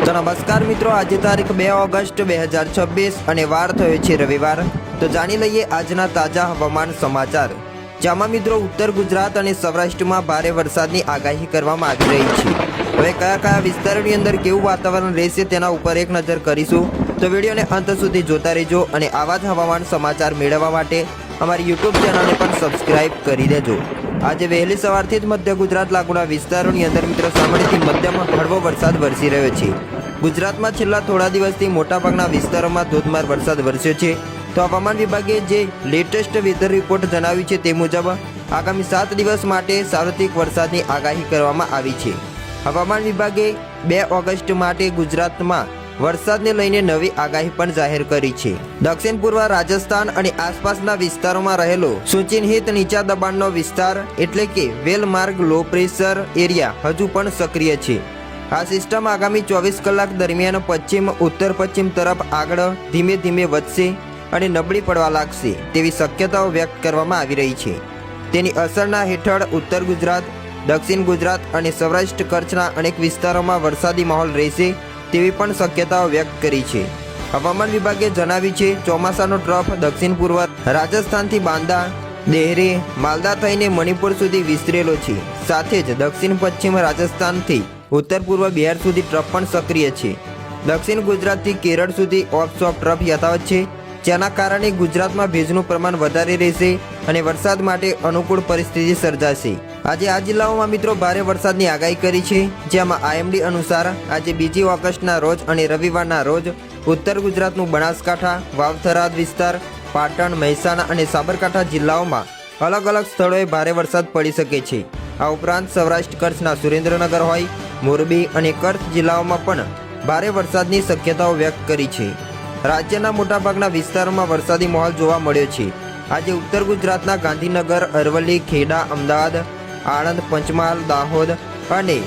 તો નમસ્કાર મિત્રો, આજે તારીખ 2 ઓગસ્ટ 2026 અને વાર થયો છે રવિવાર। તો જાણી લઈએ આજના તાજા હવામાન સમાચાર, જેમાં મિત્રો ઉત્તર ગુજરાત અને સૌરાષ્ટ્રમાં ભારે વરસાદની આગાહી કરવામાં આવી રહી છે। હવે કયા કયા વિસ્તારોની અંદર કેવું વાતાવરણ રહેશે તેના ઉપર એક નજર કરીશું। તો વિડીયોને અંત સુધી જોતા રહેજો અને આવા જ હવામાન સમાચાર મેળવવા માટે અમારી યુટ્યુબ ચેનલને પણ સબસ્ક્રાઇબ કરી દેજો। આજે વહેલી સવારથી જ મધ્ય ગુજરાત લાગુના વિસ્તારોની અંદર મિત્રો સામાન્યથી મધ્યમ હળવો વરસાદ વરસી રહ્યો છે। ગુજરાતમાં છેલ્લા થોડા દિવસથી મોટાભાગના વિસ્તારોમાં ધોધમાર વરસાદ વરસ્યો છે। તો હવામાન વિભાગે જે લેટેસ્ટ વેધર રિપોર્ટ જણાવ્યું છે તે મુજબ આગામી 7 દિવસ માટે સાર્વત્રિક વરસાદની આગાહી કરવામાં આવી છે। હવામાન વિભાગે 2 ઓગસ્ટ માટે ગુજરાતમાં વરસાદને લઈને નવી આગાહી પણ જાહેર કરી છે। દક્ષિણ પૂર્વ રાજસ્થાન અને આસપાસના વિસ્તારોમાં રહેલો સૂચિન્હિત નીચા દબાણનો વિસ્તાર એટલે કે વેલમાર્ગ લો પ્રેશર એરિયા હજુ પણ સક્રિય છે। આ સિસ્ટમ આગામી 24 કલાક દરમિયાન પશ્ચિમ ઉત્તર પશ્ચિમ તરફ આગળ ધીમે ધીમે વધશે અને નબળી પડવા લાગશે તેવી શક્યતાઓ વ્યક્ત કરવામાં આવી રહી છે। તેની અસરના હેઠળ ઉત્તર ગુજરાત, દક્ષિણ ગુજરાત અને સૌરાષ્ટ્ર કચ્છના અનેક વિસ્તારોમાં વરસાદી માહોલ રહેશે તેવી પણ શક્યતાઓ વ્યક્ત કરી છે। હવામાન વિભાગે જણાવ્યું છે ચોમાસાનો ટ્રફ દક્ષિણ પૂર્વ રાજસ્થાનથી બાંદા, દેહરી, માલદા થઈને મણિપુર સુધી વિસ્તરેલો છે। સાથે જ દક્ષિણ પશ્ચિમ રાજસ્થાનથી ઉત્તર પૂર્વ બિહાર સુધી ટ્રફ પણ સક્રિય છે। દક્ષિણ ગુજરાતથી કેરળ સુધી ઓફ ટ્રફ યથાવત છે, જેના કારણે ગુજરાતમાં ભેજનું પ્રમાણ વધારે રહેશે અને વરસાદ માટે અનુકૂળ પરિસ્થિતિ સર્જાશે। આજે આ જિલ્લાઓમાં મિત્રો ભારે વરસાદની આગાહી કરી છે, જેમાં આઈએમડી અનુસાર આજે 2 ઓગસ્ટના રોજ અને રવિવારના રોજ ઉત્તર ગુજરાતનું બનાસકાંઠા, વાવ-થરાદ વિસ્તાર, પાટણ, મહેસાણા અને સાબરકાંઠા જિલ્લાઓમાં અલગ અલગ સ્થળોએ ભારે વરસાદ પડી શકે છે। આ ઉપરાંત સૌરાષ્ટ્ર કચ્છના સુરેન્દ્રનગર હોય, મોરબી અને કચ્છ જિલ્લાઓમાં પણ ભારે વરસાદની શક્યતાઓ વ્યક્ત કરી છે। રાજ્યના મોટાભાગના વિસ્તારોમાં વરસાદી માહોલ જોવા મળ્યો છે। આજે ઉત્તર ગુજરાતના ગાંધીનગર, અરવલ્લી, ખેડા, અમદાવાદ, આણંદ, પંચમહાલ, દાહોદ અને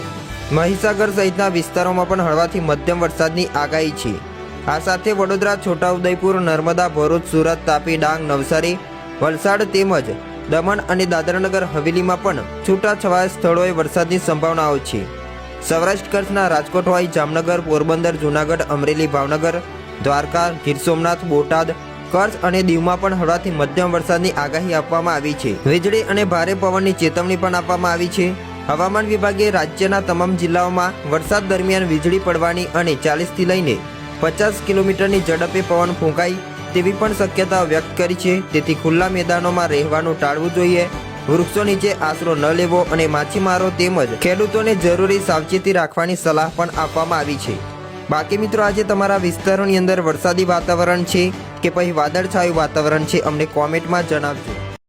મહીસાગર સહિતના વિસ્તારોમાં પણ હળવાથી મધ્યમ વરસાદની આગાહી છે। આ સાથે વડોદરા, છોટાઉદેપુર, નર્મદા, ભરૂચ, સુરત, તાપી, ડાંગ, નવસારી, વલસાડ તેમજ દમણ અને દાદરાનગર હવેલીમાં પણ છૂટાછવાયા સ્થળોએ વરસાદની સંભાવનાઓ છે। સૌરાષ્ટ્ર કચ્છના રાજકોટ હોય, જામનગર, પોરબંદર, જૂનાગઢ, અમરેલી, ભાવનગર, દ્વારકા, ગીર સોમનાથ, બોટાદ, કચ્છ અને દીવમાં પણ હળવાથી મધ્યમ વરસાદની આગાહી આપવામાં આવી છે। વીજળી અને ભારે પવનની ચેતવણી પણ આપવામાં આવી છે। હવામાન વિભાગે રાજ્યના તમામ જિલ્લાઓમાં વરસાદ દરમિયાન વીજળી પડવાની અને 40થી લઈને 50 કિલોમીટરની ઝડપે પવન ફૂંકાય તેવી પણ શક્યતાઓ વ્યક્ત કરી છે। તેથી ખુલ્લા મેદાનોમાં રહેવાનું ટાળવું જોઈએ, વૃક્ષો નીચે આશરો ન લેવો અને માછીમારો તેમજ ખેડૂતોને જરૂરી સાવચેતી રાખવાની સલાહ પણ આપવામાં આવી છે। બાકી મિત્રો, આજે તમારા વિસ્તારોની અંદર વરસાદી વાતાવરણ છે કે પછી વાદળછાયું વાતાવરણ છે, અમને કોમેન્ટમાં જણાવજો।